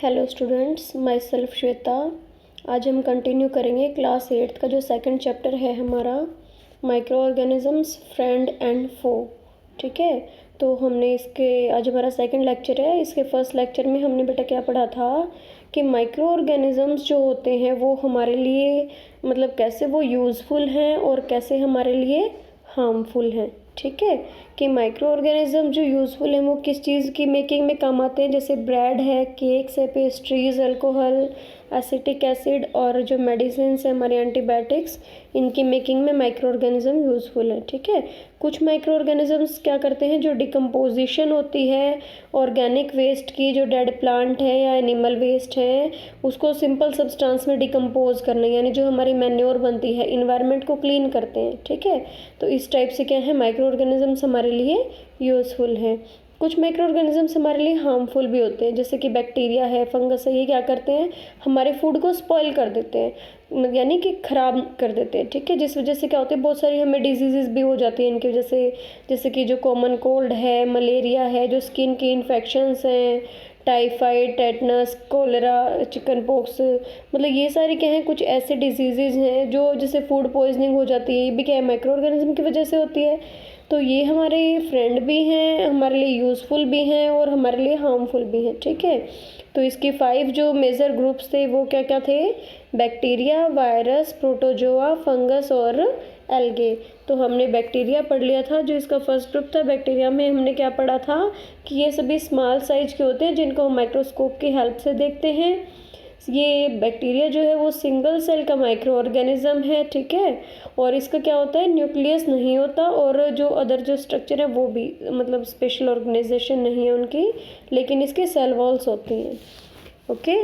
Hello students, my self Shweta. आज हम continue करेंगे क्लास 8 का जो सेकंड चैप्टर है हमारा, माइक्रो ऑर्गेनिजम्स फ्रेंड एंड फो। ठीक है, तो हमने इसके आज हमारा सेकंड लेक्चर है। इसके फर्स्ट लेक्चर में हमने बेटा क्या पढ़ा था कि माइक्रो ऑर्गेनिजम्स जो होते हैं वो हमारे लिए मतलब कैसे वो यूज़फुल हैं और कैसे हमारे लिए हार्मफुल हैं। ठीक है, कि माइक्रो ऑर्गेनिज्म जो यूज़फुल हैं वो किस चीज़ की मेकिंग में काम आते हैं, जैसे ब्रेड है, केक्स है, पेस्ट्रीज़, अल्कोहल, एसिटिक एसिड और जो मेडिसिन है हमारे एंटीबायोटिक्स, इनकी मेकिंग में माइक्रो ऑर्गेनिज्म यूज़फुल है। ठीक है, कुछ माइक्रो ऑर्गेनिजम्स क्या करते हैं, जो डिकम्पोजिशन होती है ऑर्गेनिक वेस्ट की, जो डेड प्लांट है या एनिमल वेस्ट है, उसको सिंपल सब्सटेंस में डिकम्पोज करना, यानी जो हमारी मैन्योर बनती है, इन्वायरमेंट को क्लीन करते हैं। ठीक है, तो इस टाइप से क्या है, माइक्रो ऑर्गेनिजम्स हमारे लिए यूज़फुल हैं। कुछ माइक्रो ऑर्गेनिजम्स हमारे लिए हार्मफुल भी होते हैं, जैसे कि बैक्टीरिया है, फंगस है, ये क्या करते हैं, हमारे फूड को स्पॉइल कर देते हैं, यानी कि ख़राब कर देते हैं। ठीक है, जिस वजह से क्या होता है, बहुत सारी हमें डिजीज़ भी हो जाती हैं इनकी वजह से, जैसे कि जो कॉमन कोल्ड है, मलेरिया है, जो स्किन की इन्फेक्शंस हैं, typhoid, tetanus, cholera, chicken pox, मतलब ये सारे क्या हैं, कुछ ऐसे डिजीज़ हैं जो जैसे फूड पॉइजनिंग हो जाती है, ये भी क्या है, माइक्रो ऑर्गेनिज्म की वजह से होती है। तो ये हमारे फ्रेंड भी हैं, हमारे लिए यूज़फुल भी हैं और हमारे लिए हार्मफुल भी हैं। ठीक है, तो इसके 5 जो मेजर ग्रुप्स थे वो क्या क्या थे, बैक्टीरिया, वायरस, प्रोटोजोआ, फंगस और एल्गे। तो हमने बैक्टीरिया पढ़ लिया था, जो इसका फर्स्ट ग्रुप था। बैक्टीरिया में हमने क्या पढ़ा था कि ये सभी स्मॉल साइज के होते हैं जिनको हम माइक्रोस्कोप की हेल्प से देखते हैं। ये बैक्टीरिया जो है वो सिंगल सेल का माइक्रो ऑर्गेनिज्म है। ठीक है, और इसका क्या होता है, न्यूक्लियस नहीं होता और जो अदर जो स्ट्रक्चर है वो भी मतलब स्पेशल ऑर्गेनाइजेशन नहीं है उनकी, लेकिन इसके सेल वॉल्स होती हैं। ओके,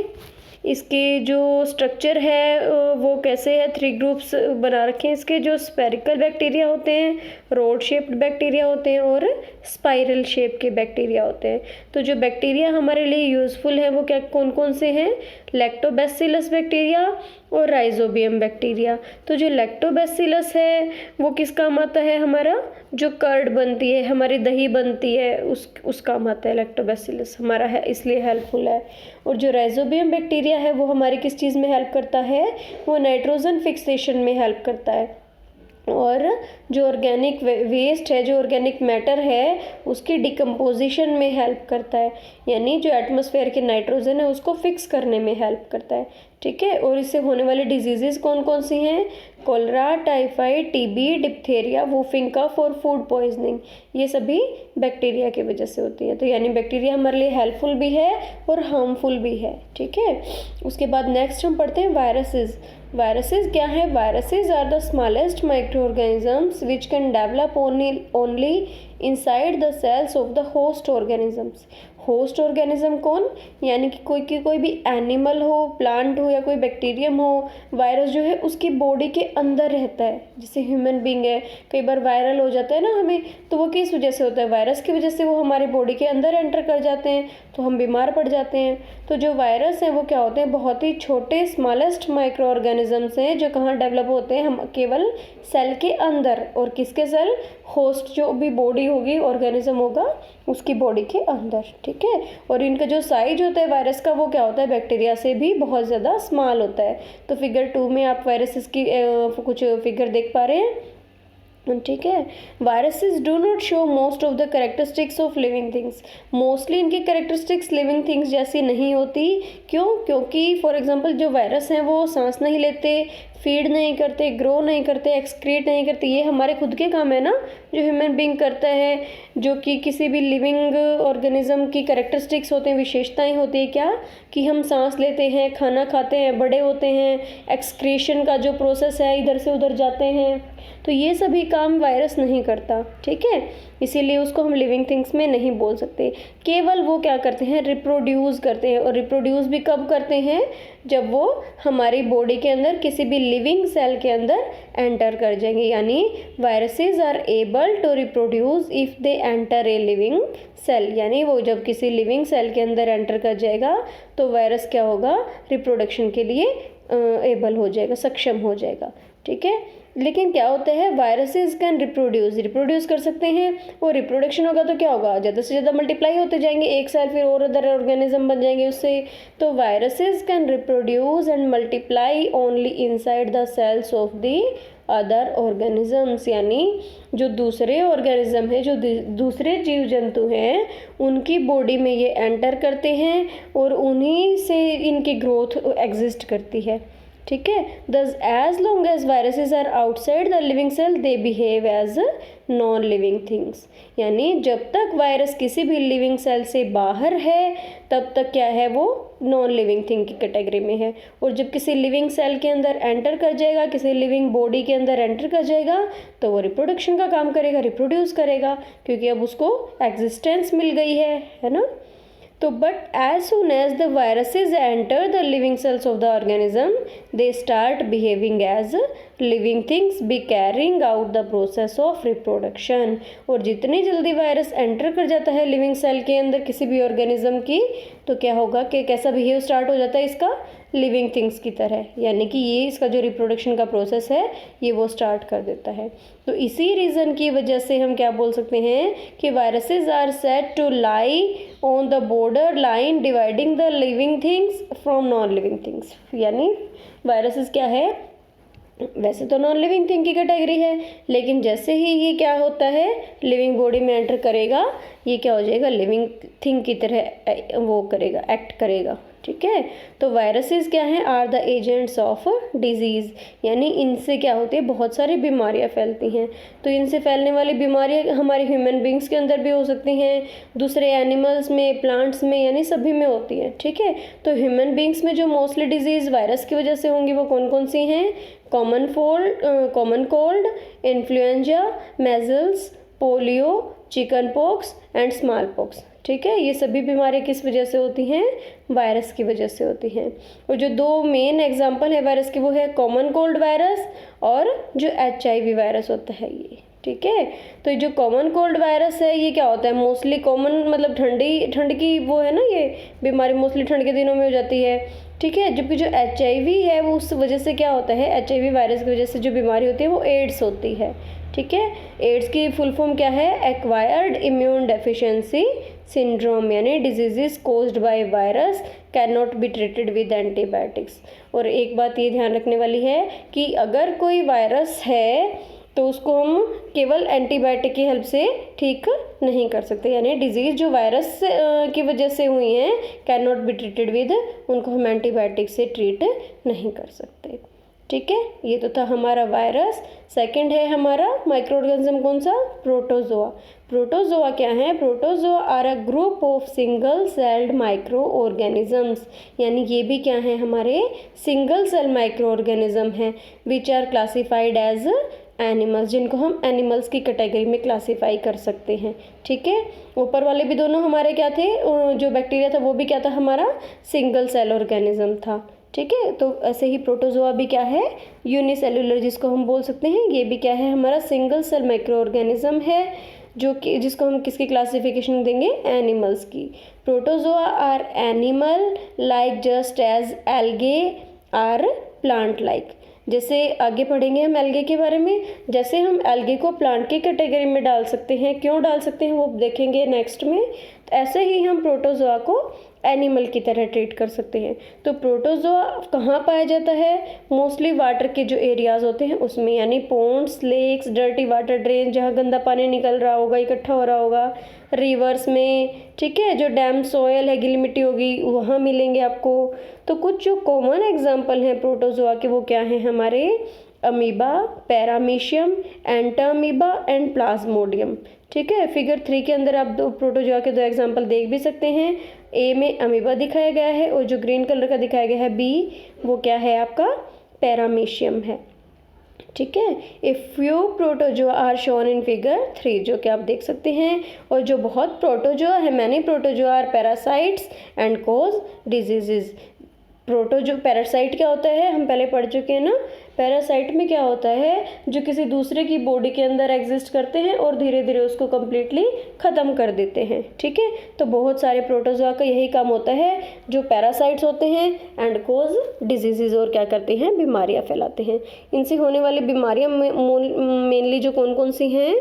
इसके जो स्ट्रक्चर है वो कैसे है, 3 ग्रुप्स बना रखे हैं इसके। जो स्पेरिकल बैक्टीरिया होते हैं, रोड शेप्ड बैक्टीरिया होते हैं और स्पाइरल शेप के बैक्टीरिया होते हैं। तो जो बैक्टीरिया हमारे लिए यूज़फुल है वो क्या कौन कौन से हैं, लैक्टोबैसिलस बैक्टीरिया और राइजोबियम बैक्टीरिया। तो जो लैक्टोबैसिलस है वो किस काम आता है, हमारा जो कर्ड बनती है, हमारी दही बनती है, उस काम आता है लैक्टोबैसिलस हमारा है, इसलिए हेल्पफुल है। और जो राइजोबियम बैक्टीरिया है वो हमारी किस चीज़ में हेल्प करता है, वो नाइट्रोजन फिक्सेशन में हेल्प करता है। और जो ऑर्गेनिक वेस्ट है, जो ऑर्गेनिक मैटर है, उसकी डिकम्पोजिशन में हेल्प करता है, यानी जो एटमॉस्फेयर के नाइट्रोजन है उसको फिक्स करने में हेल्प करता है। ठीक है, और इससे होने वाली डिजीज़ेज़ कौन कौन सी हैं, cholera, typhoid, TB, diphtheria, whooping cough और फूड पॉइजनिंग, ये सभी बैक्टीरिया की वजह से होती है। तो यानी बैक्टीरिया हमारे लिए हेल्पफुल भी है और हार्मफुल भी है। ठीक है, उसके बाद नेक्स्ट हम पढ़ते हैं वायरसेस। वायरसेस क्या है, viruses are the smallest micro organisms which can develop only inside the cells of the host organisms. Host organism कौन, यानी कि कोई भी एनिमल हो, प्लांट हो या कोई बैक्टीरियम हो, वायरस जो है उसकी बॉडी के अंदर रहता है। जैसे ह्यूमन बींग है, कई बार वायरल हो जाता है ना हमें, तो वो किस वजह से होता है, वायरस की वजह से वो हमारी बॉडी के अंदर एंटर कर जाते हैं तो हम बीमार पड़ जाते हैं। तो जो वायरस हैं वो क्या होते हैं, बहुत ही छोटे स्मॉलेस्ट माइक्रो ऑर्गेनिजम्स हैं जो कहाँ डेवलप होते हैं, हम केवल सेल के अंदर, और किसके सेल, होस्ट जो भी बॉडी होगी, ऑर्गेनिज्म होगा उसकी बॉडी के अंदर। ठीक है, और इनका जो साइज होता है वायरस का वो क्या होता है, बैक्टीरिया से भी बहुत ज़्यादा स्मॉल होता है। तो फिगर 2 में आप वायरसेस की कुछ फिगर देख पा रहे हैं। ठीक है, viruses do not show most of the characteristics of living things. Mostly इनकी कैरेक्टरिस्टिक्स लिविंग थिंग्स जैसी नहीं होती। क्यों, क्योंकि फॉर एग्जांपल जो वायरस हैं वो सांस नहीं लेते, फीड नहीं करते, ग्रो नहीं करते, एक्सक्रीट नहीं करते, ये हमारे खुद के काम है ना, जो ह्यूमन बींग करता है, जो कि किसी भी लिविंग ऑर्गेनिज्म की कैरेक्टरिस्टिक्स होते हैं, विशेषताएं होती है क्या, कि हम सांस लेते हैं, खाना खाते हैं, बड़े होते हैं, एक्सक्रीशन का जो प्रोसेस है इधर से उधर जाते हैं, तो ये सभी काम वायरस नहीं करता। ठीक है, इसीलिए उसको हम लिविंग थिंग्स में नहीं बोल सकते। केवल वो क्या करते हैं, रिप्रोड्यूस करते हैं, और रिप्रोड्यूस भी कब करते हैं, जब वो हमारी बॉडी के अंदर किसी भी लिविंग सेल के अंदर एंटर कर जाएंगे। यानी viruses are able to reproduce if they enter a living cell, यानी वो जब किसी लिविंग सेल के अंदर एंटर कर जाएगा तो वायरस क्या होगा, रिप्रोडक्शन के लिए एबल हो जाएगा, सक्षम हो जाएगा, ठीक है। लेकिन क्या होता है, वायरसेस कैन रिप्रोड्यूस कर सकते हैं, और रिप्रोडक्शन होगा तो क्या होगा, ज़्यादा से ज़्यादा मल्टीप्लाई होते जाएंगे, एक साल फिर और अदर ऑर्गेनिज्म बन जाएंगे उससे। तो viruses can reproduce and multiply only inside the cells of the other organisms, यानी जो दूसरे ऑर्गेनिज्म है, जो दूसरे जीव जंतु हैं, उनकी बॉडी में ये एंटर करते हैं और उन्हीं से इनकी ग्रोथ एग्जिस्ट करती है, ठीक है। Thus as long as viruses are outside the living cell they behave as non living things, यानी जब तक वायरस किसी भी लिविंग सेल से बाहर है तब तक क्या है, वो नॉन लिविंग थिंग की कैटेगरी में है। और जब किसी लिविंग सेल के अंदर एंटर कर जाएगा, किसी लिविंग बॉडी के अंदर एंटर कर जाएगा, तो वो रिप्रोडक्शन का काम करेगा, रिप्रोड्यूस करेगा, क्योंकि अब उसको एग्जिस्टेंस मिल गई है ना। तो but as soon as the viruses enter the living cells of the organism they start behaving as living things be carrying out the process of reproduction. और जितनी जल्दी वायरस एंटर कर जाता है लिविंग सेल के अंदर किसी भी ऑर्गेनिज्म की, तो क्या होगा कि कैसा बिहेव स्टार्ट हो जाता है इसका, लिविंग थिंग्स की तरह, यानी कि ये इसका जो रिप्रोडक्शन का प्रोसेस है ये वो स्टार्ट कर देता है। तो इसी रीज़न की वजह से हम क्या बोल सकते हैं कि viruses are said to lie on the border line dividing the living things from non living things, यानी वायरसेस क्या है, वैसे तो नॉन लिविंग थिंग की कैटेगरी है, लेकिन जैसे ही ये क्या होता है लिविंग बॉडी में एंटर करेगा, ये क्या हो जाएगा, लिविंग थिंग की तरह वो करेगा, एक्ट करेगा, ठीक है। तो वायरसेस क्या हैं, are the agents of disease, यानी इनसे क्या होती है, बहुत सारी बीमारियां फैलती हैं। तो इनसे फैलने वाली बीमारियां हमारे ह्यूमन बींग्स के अंदर भी हो सकती हैं, दूसरे एनिमल्स में, प्लांट्स में, यानी सभी में होती हैं, ठीक है। तो ह्यूमन बींग्स में जो मोस्टली डिजीज़ वायरस की वजह से होंगी वो कौन कौन सी हैं, common cold, influenza, measles, polio, chicken pox and small pox, ठीक है। ये सभी बीमारियां किस वजह से होती हैं, वायरस की वजह से होती हैं। और जो दो मेन एग्जांपल है वायरस के वो है कॉमन कोल्ड वायरस और जो HIV वायरस होता है ये, ठीक है। तो जो कॉमन कोल्ड वायरस है ये क्या होता है, मोस्टली कॉमन मतलब ठंड की वो है ना, ये बीमारी मोस्टली ठंड के दिनों में हो जाती है, ठीक है। जबकि जो HIV है वो उस वजह से क्या होता है, HIV वायरस की वजह से जो बीमारी होती है वो एड्स होती है, ठीक है। एड्स की फुल फॉर्म क्या है, एक्वायर्ड इम्यून डेफिशिएंसी सिंड्रोम, यानी diseases caused by virus can not be treated with antibiotics. और एक बात ये ध्यान रखने वाली है कि अगर कोई वायरस है तो उसको हम केवल एंटीबायोटिक की हेल्प से ठीक नहीं कर सकते, यानी डिजीज़ जो वायरस की वजह से हुई हैं can not be treated with, उनको हम एंटीबायोटिक से ट्रीट नहीं कर सकते, ठीक है। ये तो था हमारा वायरस। सेकंड है हमारा माइक्रो ऑर्गेनिज्म, कौन सा, प्रोटोजोआ। प्रोटोजोआ क्या है, protozoa are a group of single celled micro organisms, यानी ये भी क्या है, हमारे सिंगल सेल माइक्रो ऑर्गेनिज्म हैं, which are classified as animals, जिनको हम एनिमल्स की कैटेगरी में क्लासीफाई कर सकते हैं, ठीक है। ऊपर वाले भी दोनों हमारे क्या थे, जो बैक्टीरिया था वो भी क्या था, हमारा सिंगल सेल ऑर्गेनिज्म था, ठीक है। तो ऐसे ही प्रोटोजोआ भी क्या है, यूनिसेलुलर जिसको हम बोल सकते हैं, ये भी क्या है, हमारा सिंगल सेल माइक्रो ऑर्गेनिज्म है, जो कि जिसको हम किसकी क्लासिफिकेशन देंगे, एनिमल्स की। Protozoa are animal like just as algae are plant like. जैसे आगे पढ़ेंगे हम एल्गे के बारे में, जैसे हम एल्गे को प्लांट की कैटेगरी में डाल सकते हैं, क्यों डाल सकते हैं वो देखेंगे नेक्स्ट में, तो ऐसे ही हम प्रोटोजोआ को एनिमल की तरह ट्रीट कर सकते हैं। तो प्रोटोजोआ कहाँ पाया जाता है, मोस्टली वाटर के जो एरियाज़ होते हैं उसमें, यानी ponds, lakes, dirty water drain, जहाँ गंदा पानी निकल रहा होगा, इकट्ठा हो रहा होगा, रिवर्स में, ठीक है, जो डैम सॉयल है, गीली मिट्टी होगी, वहाँ मिलेंगे आपको। तो कुछ जो कॉमन एग्जाम्पल हैं प्रोटोजोआ के वो क्या हैं हमारे, amoeba, paramecium, Entamoeba and Plasmodium, ठीक है। फिगर 3 के अंदर आप दो प्रोटोजोआ के दो एग्जाम्पल देख भी सकते हैं। ए में अमीबा दिखाया गया है और जो ग्रीन कलर का दिखाया गया है बी, वो क्या है आपका, पैरामीशियम है, ठीक है। A few protozoa are shown in figure 3, जो कि आप देख सकते हैं। और जो बहुत प्रोटोजोआ है, many protozoa are parasites and cause diseases. Parasite क्या होता है, हम पहले पढ़ चुके हैं ना, पैरासाइट में क्या होता है, जो किसी दूसरे की बॉडी के अंदर एग्जिस्ट करते हैं और धीरे धीरे उसको कम्प्लीटली ख़त्म कर देते हैं, ठीक है। तो बहुत सारे प्रोटोजोआ का यही काम होता है, जो पैरासाइट्स होते हैं एंड कोज डिजीजेज, और क्या करते हैं, बीमारियां फैलाते हैं। इनसे होने वाली बीमारियां मेनली जो कौन कौन सी हैं,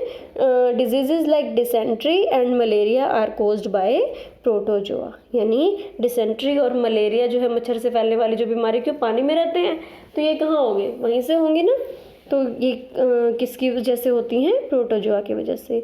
diseases like dysentery and malaria are caused by protozoa. यानी डिसेंट्री और मलेरिया जो है, मच्छर से फैलने वाली जो बीमारी, क्यों पानी में रहते हैं, तो ये कहाँ होंगे, वहीं से होंगे ना। तो ये किसकी वजह से होती हैं, प्रोटोजोआ की वजह से।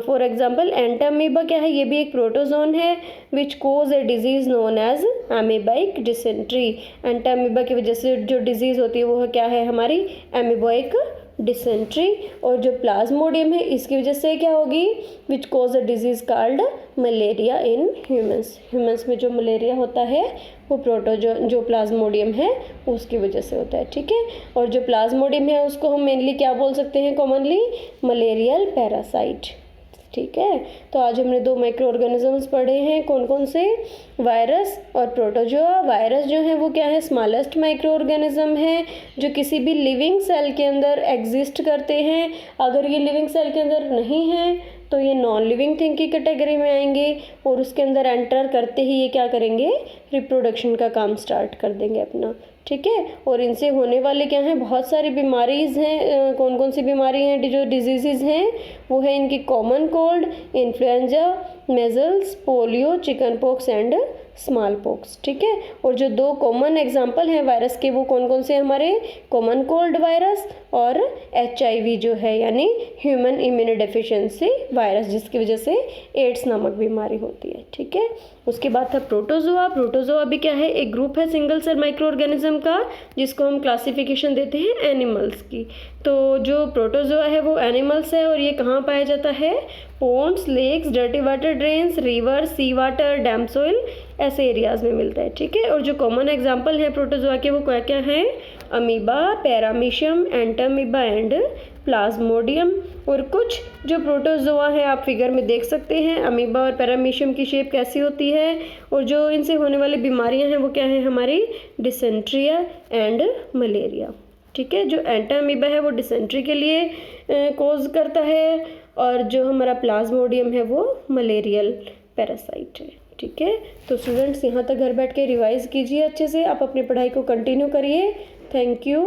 फॉर एग्जाम्पल एंटामीबा क्या है, ये भी एक प्रोटोजोन है which cause a disease known as amoebic dysentery. Entamoeba की वजह से जो डिजीज़ होती है वो क्या है, हमारी एमीबाइक डिसेंट्री। और जो प्लाज्मोडियम है इसकी वजह से क्या होगी, which cause a disease called malaria in humans. Humans में जो मलेरिया होता है वो जो प्लाज्मोडियम है उसकी वजह से होता है, ठीक है। और जो प्लाज्मोडियम है उसको हम मेनली क्या बोल सकते हैं, कॉमनली मलेरियल पैरासाइट, ठीक है। तो आज हमने 2 माइक्रो ऑर्गेनिजम्स पढ़े हैं, कौन कौन से, वायरस और प्रोटोजोआ। वायरस जो है वो क्या है, स्मॉलेस्ट माइक्रो ऑर्गेनिज्म है जो किसी भी लिविंग सेल के अंदर एग्जिस्ट करते हैं। अगर ये लिविंग सेल के अंदर नहीं है तो ये नॉन लिविंग थिंग की कैटेगरी में आएंगे, और उसके अंदर एंटर करते ही ये क्या करेंगे, रिप्रोडक्शन का काम स्टार्ट कर देंगे अपना, ठीक है। और इनसे होने वाले क्या हैं, बहुत सारी बीमारीज़ हैं। कौन कौन सी बीमारी हैं, जो डिजीज़ हैं वो है इनकी common cold, influenza, measles, polio, chicken pox and small pox, ठीक है। और जो 2 कॉमन एग्जांपल हैं वायरस के वो कौन कौन से, हमारे कॉमन कोल्ड वायरस और HIV जो है, यानी ह्यूमन इम्यूनो डेफिशिएंसी वायरस, जिसकी वजह से एड्स नामक बीमारी होती है, ठीक है। उसके बाद था प्रोटोजोआ। प्रोटोजोआ भी क्या है, एक ग्रुप है सिंगल सेल माइक्रो ऑर्गेनिज्म का, जिसको हम क्लासिफिकेशन देते हैं एनिमल्स की। तो जो प्रोटोजोआ है वो एनिमल्स है, और ये कहाँ पाया जाता है, ponds, lakes, dirty water drains, river, sea water, dam soil, ऐसे एरियाज़ में मिलता है, ठीक है। और जो कॉमन एग्जाम्पल हैं प्रोटोजोआ के वो क्या क्या हैं, amoeba, paramecium, Entamoeba and Plasmodium. और कुछ जो प्रोटोजोआ है आप फिगर में देख सकते हैं, अमीबा और पैरामीशियम की शेप कैसी होती है, और जो इनसे होने वाली बीमारियां हैं वो क्या है, हमारी डिसेंट्रिया एंड मलेरिया, ठीक है। जो एंटामीबा है वो डिसेंट्री के लिए कोज करता है, और जो हमारा प्लाज्मोडियम है वो मलेरियल पैरासाइट है, ठीक है। तो स्टूडेंट्स यहाँ तक घर बैठ के रिवाइज कीजिए अच्छे से, आप अपनी पढ़ाई को कंटिन्यू करिए। Thank you.